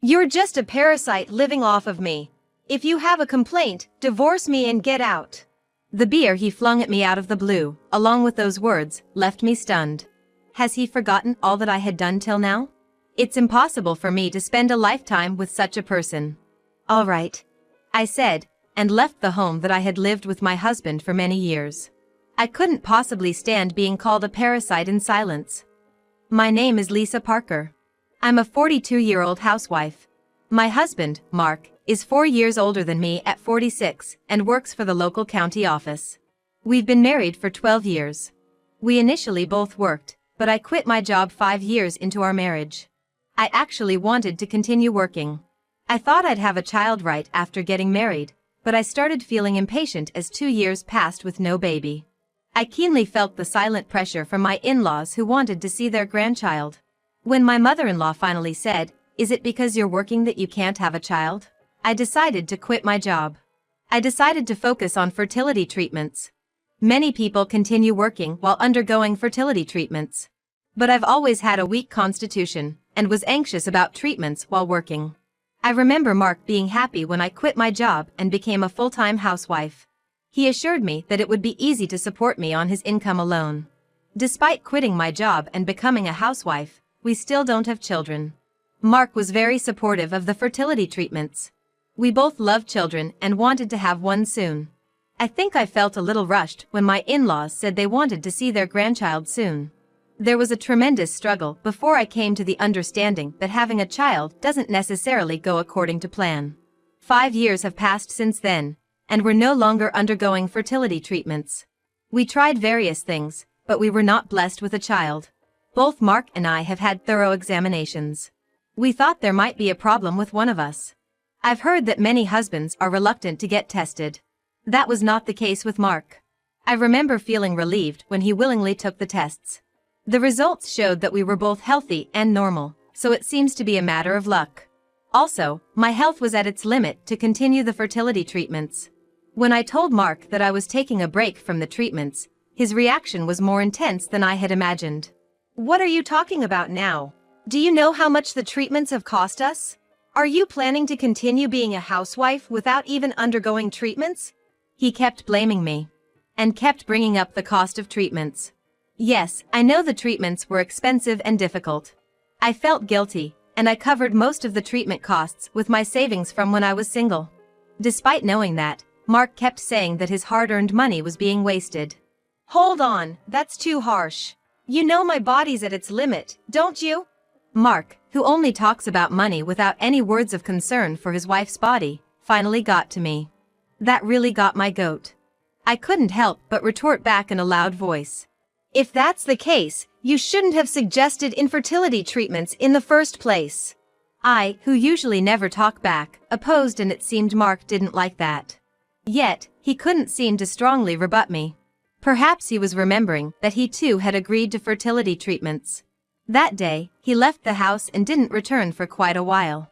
You're just a parasite living off of me. If you have a complaint, divorce me and get out. The beer he flung at me out of the blue, along with those words, left me stunned. Has he forgotten all that I had done till now? It's impossible for me to spend a lifetime with such a person. All right, I said, and left the home that I had lived with my husband for many years. I couldn't possibly stand being called a parasite in silence. My name is Lisa Parker. I'm a 42-year-old housewife. My husband, Mark, is 4 years older than me at 46 and works for the local county office. We've been married for 12 years. We initially both worked, but I quit my job 5 years into our marriage. I actually wanted to continue working. I thought I'd have a child right after getting married, but I started feeling impatient as 2 years passed with no baby. I keenly felt the silent pressure from my in-laws who wanted to see their grandchild. When my mother-in-law finally said, "Is it because you're working that you can't have a child?" I decided to quit my job. I decided to focus on fertility treatments. Many people continue working while undergoing fertility treatments. But I've always had a weak constitution and was anxious about treatments while working. I remember Mark being happy when I quit my job and became a full-time housewife. He assured me that it would be easy to support me on his income alone. Despite quitting my job and becoming a housewife, we still don't have children. Mark was very supportive of the fertility treatments. We both love children and wanted to have one soon. I think I felt a little rushed when my in-laws said they wanted to see their grandchild soon. There was a tremendous struggle before I came to the understanding that having a child doesn't necessarily go according to plan. 5 years have passed since then, and we're no longer undergoing fertility treatments. We tried various things, but we were not blessed with a child. Both Mark and I have had thorough examinations. We thought there might be a problem with one of us. I've heard that many husbands are reluctant to get tested. That was not the case with Mark. I remember feeling relieved when he willingly took the tests. The results showed that we were both healthy and normal, so it seems to be a matter of luck. Also, my health was at its limit to continue the fertility treatments. When I told Mark that I was taking a break from the treatments, his reaction was more intense than I had imagined. What are you talking about now? Do you know how much the treatments have cost us? Are you planning to continue being a housewife without even undergoing treatments? He kept blaming me. And kept bringing up the cost of treatments. Yes, I know the treatments were expensive and difficult. I felt guilty, and I covered most of the treatment costs with my savings from when I was single. Despite knowing that, Mark kept saying that his hard-earned money was being wasted. Hold on, that's too harsh. You know my body's at its limit, don't you? Mark, who only talks about money without any words of concern for his wife's body, finally got to me. That really got my goat. I couldn't help but retort back in a loud voice. If that's the case, you shouldn't have suggested infertility treatments in the first place. I, who usually never talk back, opposed, and it seemed Mark didn't like that. Yet, he couldn't seem to strongly rebut me. Perhaps he was remembering that he too had agreed to fertility treatments. That day, he left the house and didn't return for quite a while.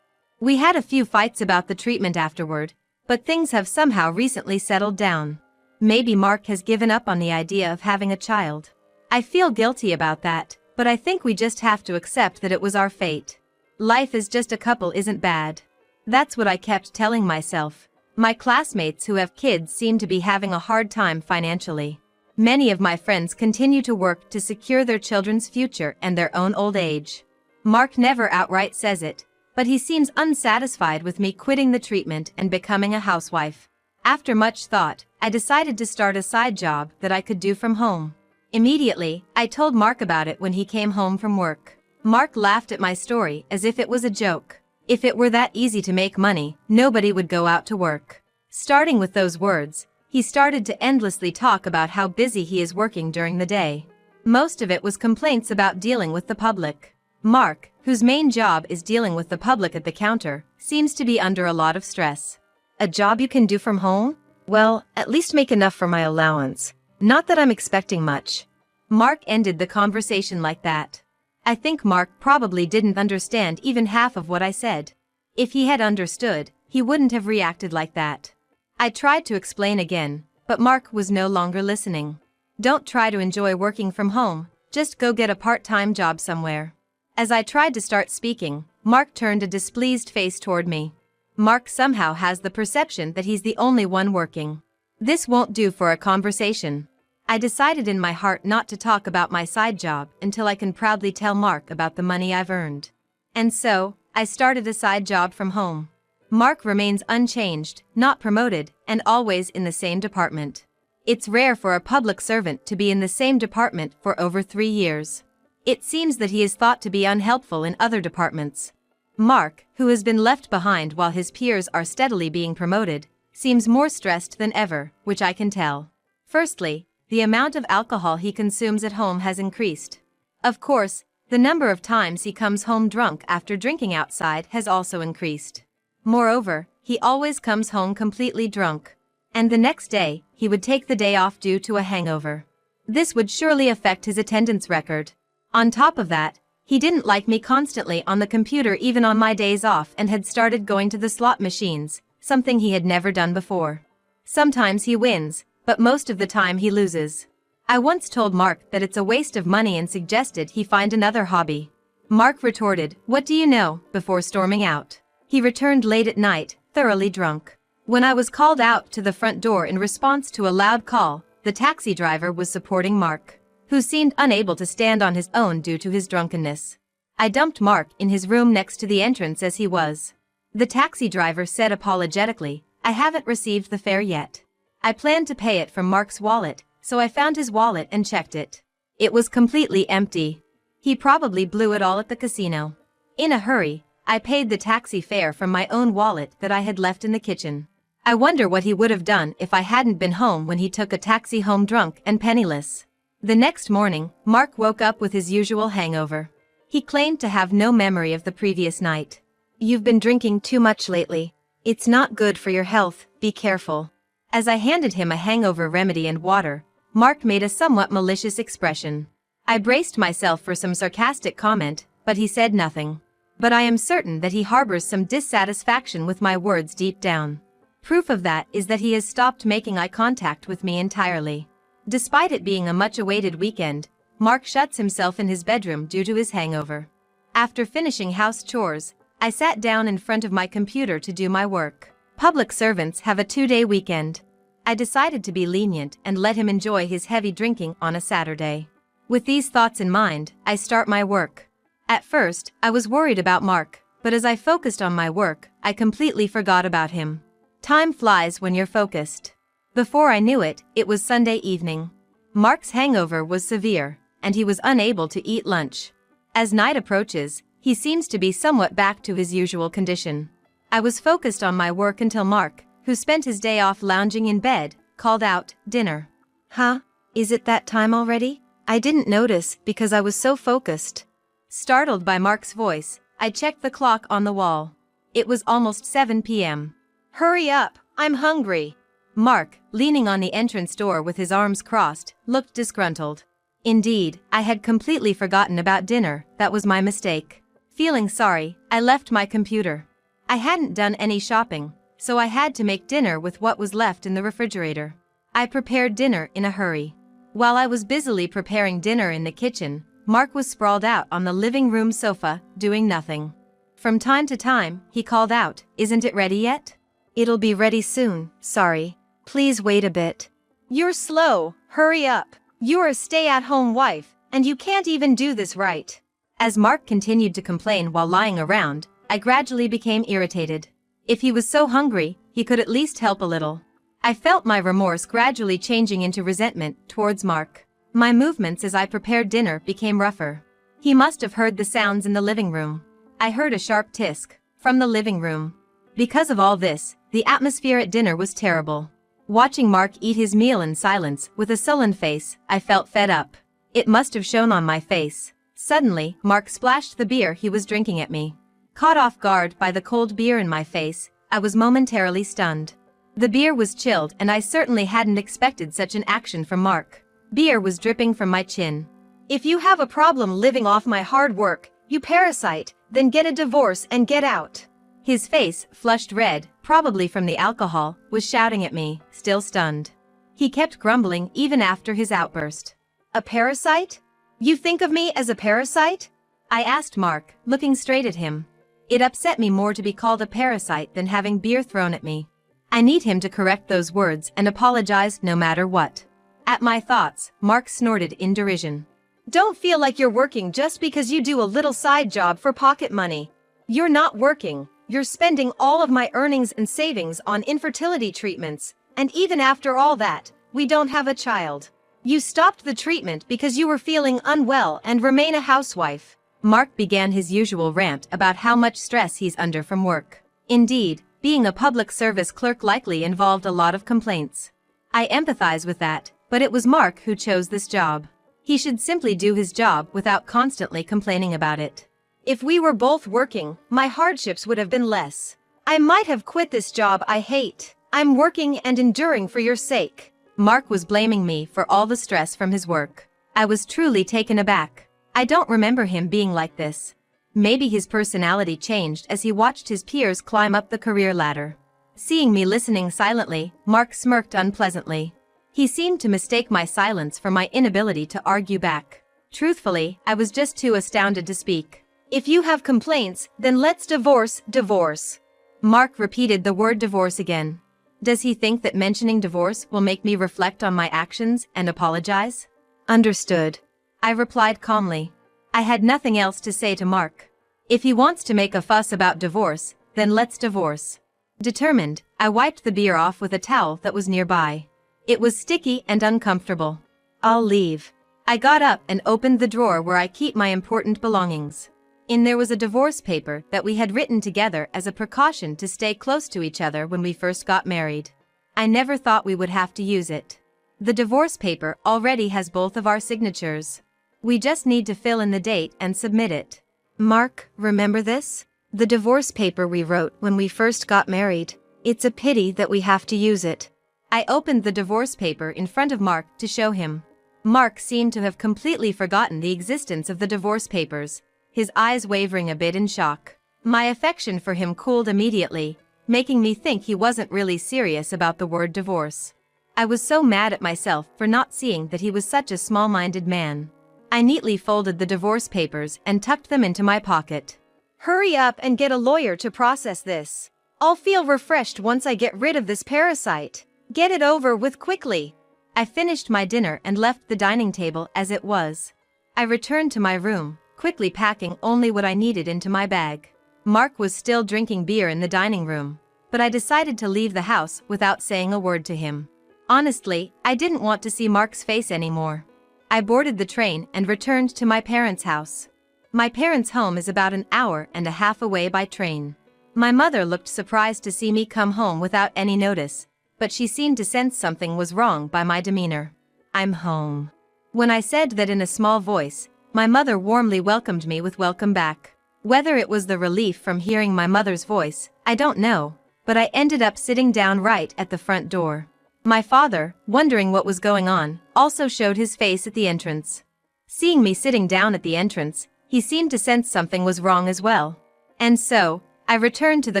We had a few fights about the treatment afterward, but things have somehow recently settled down. Maybe Mark has given up on the idea of having a child. I feel guilty about that, but I think we just have to accept that it was our fate. Life as just a couple isn't bad. That's what I kept telling myself. My classmates who have kids seem to be having a hard time financially. Many of my friends continue to work to secure their children's future and their own old age. Mark never outright says it, but he seems unsatisfied with me quitting the treatment and becoming a housewife. After much thought, I decided to start a side job that I could do from home. Immediately, I told Mark about it when he came home from work. Mark laughed at my story as if it was a joke. If it were that easy to make money, nobody would go out to work. Starting with those words, he started to endlessly talk about how busy he is working during the day. Most of it was complaints about dealing with the public. Mark, whose main job is dealing with the public at the counter, seems to be under a lot of stress. A job you can do from home? Well, at least make enough for my allowance. Not that I'm expecting much. Mark ended the conversation like that. I think Mark probably didn't understand even half of what I said. If he had understood, he wouldn't have reacted like that. I tried to explain again, but Mark was no longer listening. Don't try to enjoy working from home, just go get a part-time job somewhere. As I tried to start speaking, Mark turned a displeased face toward me. Mark somehow has the perception that he's the only one working. This won't do for a conversation. I decided in my heart not to talk about my side job until I can proudly tell Mark about the money I've earned. And so, I started a side job from home. Mark remains unchanged, not promoted, and always in the same department. It's rare for a public servant to be in the same department for over 3 years. It seems that he is thought to be unhelpful in other departments. Mark, who has been left behind while his peers are steadily being promoted, seems more stressed than ever, which I can tell. Firstly, the amount of alcohol he consumes at home has increased. Of course, the number of times he comes home drunk after drinking outside has also increased. Moreover, he always comes home completely drunk. And the next day, he would take the day off due to a hangover. This would surely affect his attendance record. On top of that, he didn't like me constantly on the computer even on my days off and had started going to the slot machines, something he had never done before. Sometimes he wins, but most of the time he loses. I once told Mark that it's a waste of money and suggested he find another hobby. Mark retorted, "What do you know?" before storming out. He returned late at night, thoroughly drunk. When I was called out to the front door in response to a loud call, the taxi driver was supporting Mark, who seemed unable to stand on his own due to his drunkenness. I dumped Mark in his room next to the entrance as he was. The taxi driver said apologetically, "I haven't received the fare yet." I planned to pay it from Mark's wallet, so I found his wallet and checked it. It was completely empty. He probably blew it all at the casino. In a hurry, I paid the taxi fare from my own wallet that I had left in the kitchen. I wonder what he would have done if I hadn't been home when he took a taxi home drunk and penniless. The next morning, Mark woke up with his usual hangover. He claimed to have no memory of the previous night. "You've been drinking too much lately. It's not good for your health, be careful." As I handed him a hangover remedy and water, Mark made a somewhat malicious expression. I braced myself for some sarcastic comment, but he said nothing. But I am certain that he harbors some dissatisfaction with my words deep down. Proof of that is that he has stopped making eye contact with me entirely. Despite it being a much-awaited weekend, Mark shuts himself in his bedroom due to his hangover. After finishing house chores, I sat down in front of my computer to do my work. Public servants have a 2-day weekend. I decided to be lenient and let him enjoy his heavy drinking on a Saturday. With these thoughts in mind, I start my work. At first, I was worried about Mark, but as I focused on my work, I completely forgot about him. Time flies when you're focused. Before I knew it, it was Sunday evening. Mark's hangover was severe, and he was unable to eat lunch. As night approaches, he seems to be somewhat back to his usual condition. I was focused on my work until Mark, who spent his day off lounging in bed, called out, "Dinner." "Huh? Is it that time already?" I didn't notice because I was so focused. Startled by Mark's voice, I checked the clock on the wall. It was almost 7 p.m. "Hurry up, I'm hungry." Mark, leaning on the entrance door with his arms crossed, looked disgruntled. Indeed, I had completely forgotten about dinner, that was my mistake. Feeling sorry, I left my computer. I hadn't done any shopping, so I had to make dinner with what was left in the refrigerator. I prepared dinner in a hurry. While I was busily preparing dinner in the kitchen, Mark was sprawled out on the living room sofa, doing nothing. From time to time, he called out, "Isn't it ready yet?" "It'll be ready soon, sorry. Please wait a bit." "You're slow, hurry up. You're a stay-at-home wife, and you can't even do this right." As Mark continued to complain while lying around, I gradually became irritated. If he was so hungry, he could at least help a little. I felt my remorse gradually changing into resentment towards Mark. My movements as I prepared dinner became rougher. He must have heard the sounds in the living room. I heard a sharp tisk from the living room. Because of all this, the atmosphere at dinner was terrible. Watching Mark eat his meal in silence with a sullen face, I felt fed up. It must have shown on my face. Suddenly, Mark splashed the beer he was drinking at me. Caught off guard by the cold beer in my face, I was momentarily stunned. The beer was chilled and I certainly hadn't expected such an action from Mark. Beer was dripping from my chin. "If you have a problem living off my hard work, you parasite, then get a divorce and get out." His face, flushed red, probably from the alcohol, was shouting at me, still stunned. He kept grumbling even after his outburst. "A parasite? You think of me as a parasite?" I asked Mark, looking straight at him. It upset me more to be called a parasite than having beer thrown at me. I need him to correct those words and apologize no matter what. At my thoughts, Mark snorted in derision. Don't feel like you're working just because you do a little side job for pocket money. You're not working, you're spending all of my earnings and savings on infertility treatments, and even after all that, we don't have a child. You stopped the treatment because you were feeling unwell and remain a housewife. Mark began his usual rant about how much stress he's under from work. Indeed, being a public service clerk likely involved a lot of complaints. I empathize with that, but it was Mark who chose this job. He should simply do his job without constantly complaining about it. If we were both working, my hardships would have been less. I might have quit this job I hate. I'm working and enduring for your sake. Mark was blaming me for all the stress from his work. I was truly taken aback. I don't remember him being like this. Maybe his personality changed as he watched his peers climb up the career ladder. Seeing me listening silently, Mark smirked unpleasantly. He seemed to mistake my silence for my inability to argue back. Truthfully, I was just too astounded to speak. If you have complaints, then let's divorce. Mark repeated the word divorce again. Does he think that mentioning divorce will make me reflect on my actions and apologize? Understood. I replied calmly. I had nothing else to say to Mark. If he wants to make a fuss about divorce, then let's divorce. Determined, I wiped the beer off with a towel that was nearby. It was sticky and uncomfortable. I'll leave. I got up and opened the drawer where I keep my important belongings. In there was a divorce paper that we had written together as a precaution to stay close to each other when we first got married. I never thought we would have to use it. The divorce paper already has both of our signatures. We just need to fill in the date and submit it. Mark, remember this? The divorce paper we wrote when we first got married. It's a pity that we have to use it. I opened the divorce paper in front of Mark to show him. Mark seemed to have completely forgotten the existence of the divorce papers, his eyes wavering a bit in shock. My affection for him cooled immediately, making me think he wasn't really serious about the word divorce. I was so mad at myself for not seeing that he was such a small-minded man. I neatly folded the divorce papers and tucked them into my pocket. Hurry up and get a lawyer to process this. I'll feel refreshed once I get rid of this parasite. Get it over with quickly. I finished my dinner and left the dining table as it was. I returned to my room, quickly packing only what I needed into my bag. Mark was still drinking beer in the dining room, but I decided to leave the house without saying a word to him. Honestly, I didn't want to see Mark's face anymore. I boarded the train and returned to my parents' house. My parents' home is about an hour and a half away by train. My mother looked surprised to see me come home without any notice, but she seemed to sense something was wrong by my demeanor. I'm home. When I said that in a small voice, my mother warmly welcomed me with welcome back. Whether it was the relief from hearing my mother's voice, I don't know, but I ended up sitting down right at the front door. My father, wondering what was going on, also showed his face at the entrance. Seeing me sitting down at the entrance, he seemed to sense something was wrong as well. And so, I returned to the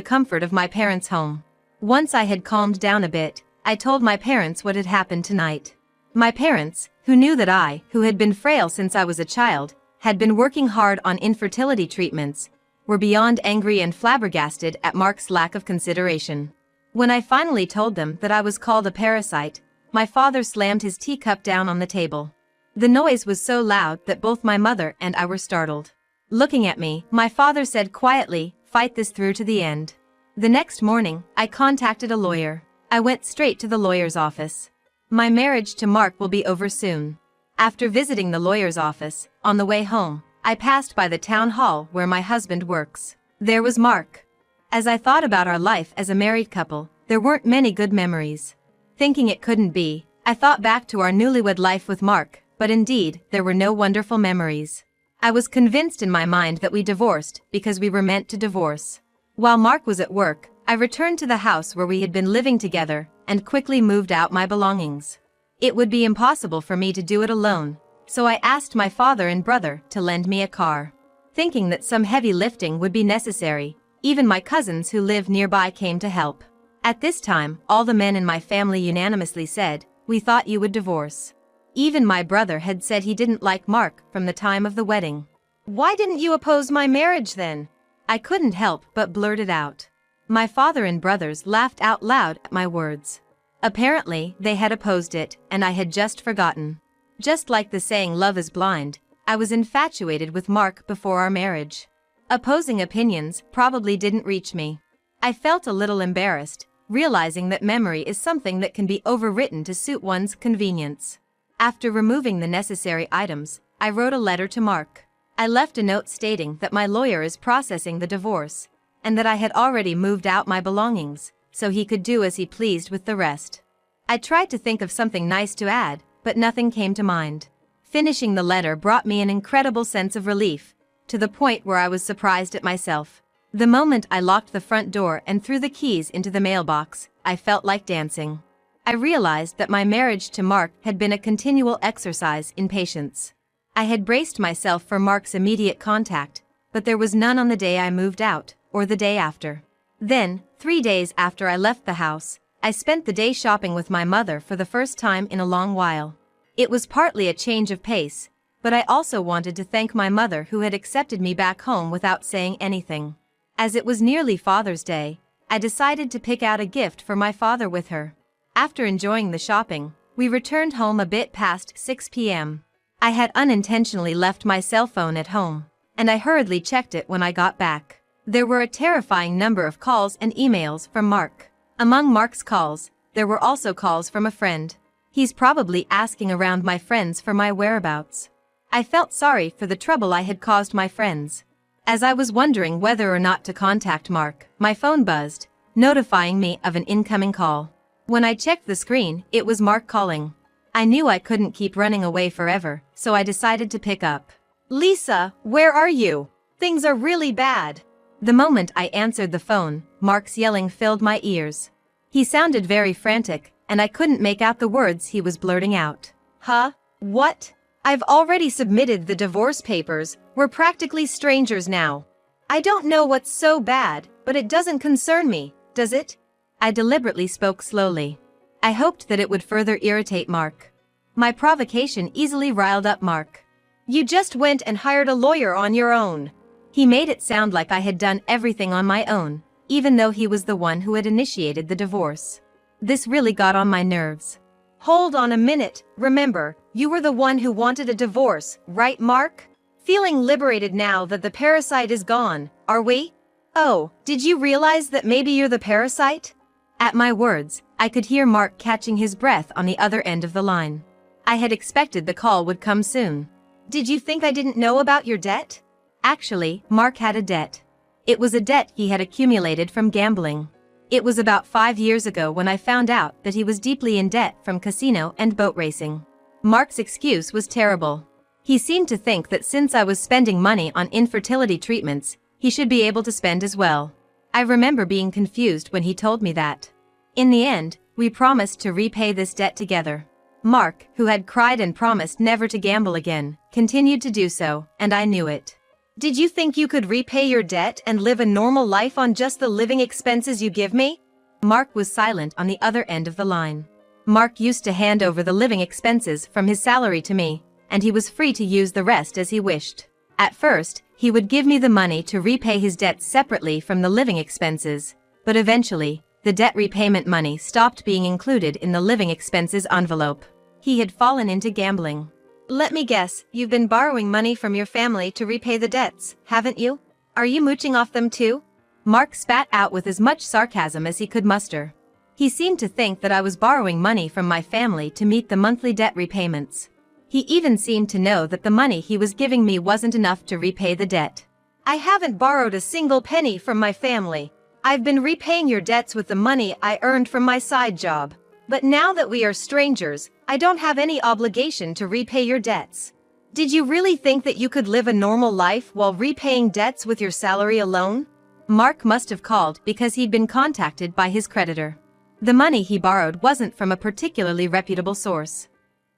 comfort of my parents' home. Once I had calmed down a bit, I told my parents what had happened tonight. My parents, who knew that I, who had been frail since I was a child, had been working hard on infertility treatments, were beyond angry and flabbergasted at Mark's lack of consideration. When I finally told them that I was called a parasite, my father slammed his teacup down on the table. The noise was so loud that both my mother and I were startled. Looking at me, my father said quietly, "Fight this through to the end." The next morning, I contacted a lawyer. I went straight to the lawyer's office. My marriage to Mark will be over soon. After visiting the lawyer's office, on the way home, I passed by the town hall where my husband works. There was Mark. As I thought about our life as a married couple, there weren't many good memories. Thinking it couldn't be, I thought back to our newlywed life with Mark, but indeed, there were no wonderful memories. I was convinced in my mind that we divorced because we were meant to divorce. While Mark was at work, I returned to the house where we had been living together and quickly moved out my belongings. It would be impossible for me to do it alone, so I asked my father and brother to lend me a car. Thinking that some heavy lifting would be necessary, even my cousins who lived nearby came to help. At this time, all the men in my family unanimously said, "We thought you would divorce." Even my brother had said he didn't like Mark from the time of the wedding. "Why didn't you oppose my marriage then?" I couldn't help but blurt it out. My father and brothers laughed out loud at my words. Apparently, they had opposed it, and I had just forgotten. Just like the saying love is blind, I was infatuated with Mark before our marriage. Opposing opinions probably didn't reach me. I felt a little embarrassed, realizing that memory is something that can be overwritten to suit one's convenience. After removing the necessary items, I wrote a letter to Mark. I left a note stating that my lawyer is processing the divorce, and that I had already moved out my belongings, so he could do as he pleased with the rest. I tried to think of something nice to add, but nothing came to mind. Finishing the letter brought me an incredible sense of relief, to the point where I was surprised at myself. The moment I locked the front door and threw the keys into the mailbox, I felt like dancing. I realized that my marriage to Mark had been a continual exercise in patience. I had braced myself for Mark's immediate contact, but there was none on the day I moved out, or the day after. Then, 3 days after I left the house, I spent the day shopping with my mother for the first time in a long while. It was partly a change of pace, but I also wanted to thank my mother who had accepted me back home without saying anything. As it was nearly Father's Day, I decided to pick out a gift for my father with her. After enjoying the shopping, we returned home a bit past 6 p.m. I had unintentionally left my cell phone at home, and I hurriedly checked it when I got back. There were a terrifying number of calls and emails from Mark. Among Mark's calls, there were also calls from a friend. He's probably asking around my friends for my whereabouts. I felt sorry for the trouble I had caused my friends. As I was wondering whether or not to contact Mark, my phone buzzed, notifying me of an incoming call. When I checked the screen, it was Mark calling. I knew I couldn't keep running away forever, so I decided to pick up. "Lisa, where are you? Things are really bad." The moment I answered the phone, Mark's yelling filled my ears. He sounded very frantic, and I couldn't make out the words he was blurting out. "Huh? What? I've already submitted the divorce papers, we're practically strangers now. I don't know what's so bad, but it doesn't concern me, does it?" I deliberately spoke slowly. I hoped that it would further irritate Mark. My provocation easily riled up Mark. "You just went and hired a lawyer on your own." He made it sound like I had done everything on my own, even though he was the one who had initiated the divorce. This really got on my nerves. "Hold on a minute, remember, you were the one who wanted a divorce, right, Mark? Feeling liberated now that the parasite is gone, are we? Oh, did you realize that maybe you're the parasite?" At my words, I could hear Mark catching his breath on the other end of the line. I had expected the call would come soon. "Did you think I didn't know about your debt?" Actually, Mark had a debt. It was a debt he had accumulated from gambling. It was about 5 years ago when I found out that he was deeply in debt from casino and boat racing. Mark's excuse was terrible. He seemed to think that since I was spending money on infertility treatments, he should be able to spend as well. I remember being confused when he told me that. In the end, we promised to repay this debt together. Mark, who had cried and promised never to gamble again, continued to do so, and I knew it. "Did you think you could repay your debt and live a normal life on just the living expenses you give me?" Mark was silent on the other end of the line. Mark used to hand over the living expenses from his salary to me, and he was free to use the rest as he wished. At first, he would give me the money to repay his debts separately from the living expenses, but eventually, the debt repayment money stopped being included in the living expenses envelope. He had fallen into gambling. "Let me guess, you've been borrowing money from your family to repay the debts, haven't you? Are you mooching off them too?" Mark spat out with as much sarcasm as he could muster. He seemed to think that I was borrowing money from my family to meet the monthly debt repayments. He even seemed to know that the money he was giving me wasn't enough to repay the debt. "I haven't borrowed a single penny from my family. I've been repaying your debts with the money I earned from my side job. But now that we are strangers, I don't have any obligation to repay your debts. Did you really think that you could live a normal life while repaying debts with your salary alone?" Mark must have called because he'd been contacted by his creditor. The money he borrowed wasn't from a particularly reputable source.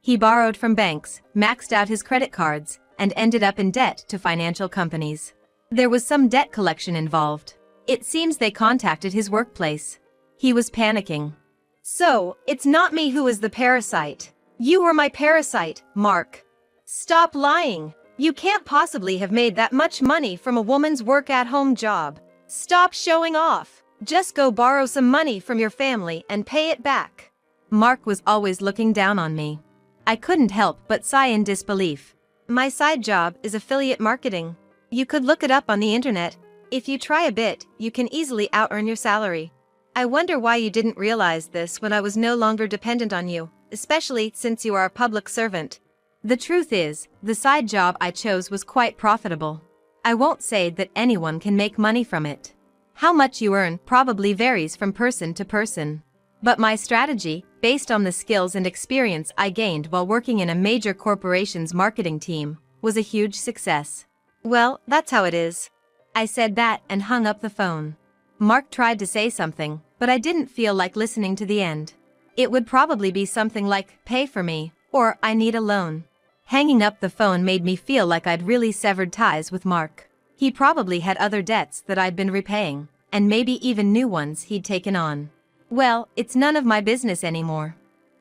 He borrowed from banks, maxed out his credit cards, and ended up in debt to financial companies. There was some debt collection involved. It seems they contacted his workplace. He was panicking. "So, it's not me who is the parasite. You were my parasite, Mark. Stop lying." You can't possibly have made that much money from a woman's work-at-home job. Stop showing off. Just go borrow some money from your family and pay it back. Mark was always looking down on me. I couldn't help but sigh in disbelief. My side job is affiliate marketing. You could look it up on the internet. If you try a bit, you can easily out-earn your salary. I wonder why you didn't realize this when I was no longer dependent on you, especially since you are a public servant. The truth is, the side job I chose was quite profitable. I won't say that anyone can make money from it. How much you earn probably varies from person to person. But my strategy, based on the skills and experience I gained while working in a major corporation's marketing team, was a huge success. Well, that's how it is. I said that and hung up the phone. Mark tried to say something, but I didn't feel like listening to the end. It would probably be something like, pay for me, or I need a loan. Hanging up the phone made me feel like I'd really severed ties with Mark. He probably had other debts that I'd been repaying, and maybe even new ones he'd taken on. Well, it's none of my business anymore.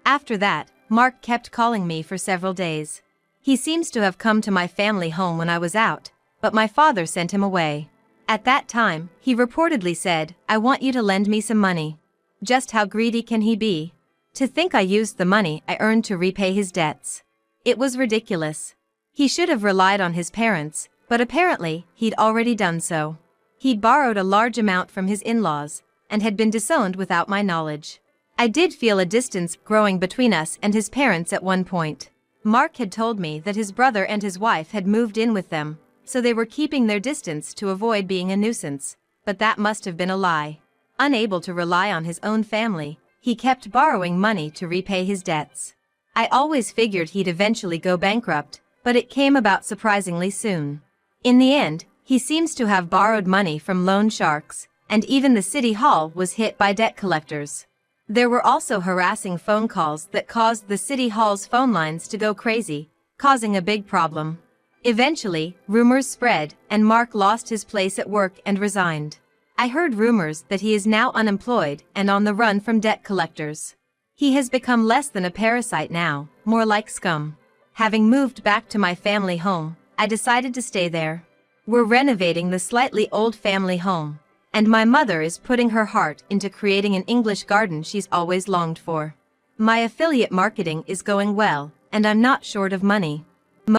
After that, Mark kept calling me for several days. He seems to have come to my family home when I was out, but my father sent him away. At that time, he reportedly said, "I want you to lend me some money." Just how greedy can he be? To think I used the money I earned to repay his debts. It was ridiculous. He should have relied on his parents, but apparently, he'd already done so. He'd borrowed a large amount from his in-laws, and had been disowned without my knowledge. I did feel a distance growing between us and his parents at one point. Mark had told me that his brother and his wife had moved in with them, so they were keeping their distance to avoid being a nuisance, but that must have been a lie. Unable to rely on his own family, he kept borrowing money to repay his debts. I always figured he'd eventually go bankrupt, but it came about surprisingly soon. In the end, he seems to have borrowed money from loan sharks, and even the city hall was hit by debt collectors. There were also harassing phone calls that caused the city hall's phone lines to go crazy, causing a big problem. Eventually, rumors spread, and Mark lost his place at work and resigned. I heard rumors that he is now unemployed and on the run from debt collectors. He has become less than a parasite now, more like scum. Having moved back to my family home, I decided to stay there. We're renovating the slightly old family home, and my mother is putting her heart into creating an English garden she's always longed for. My affiliate marketing is going well, and I'm not short of money.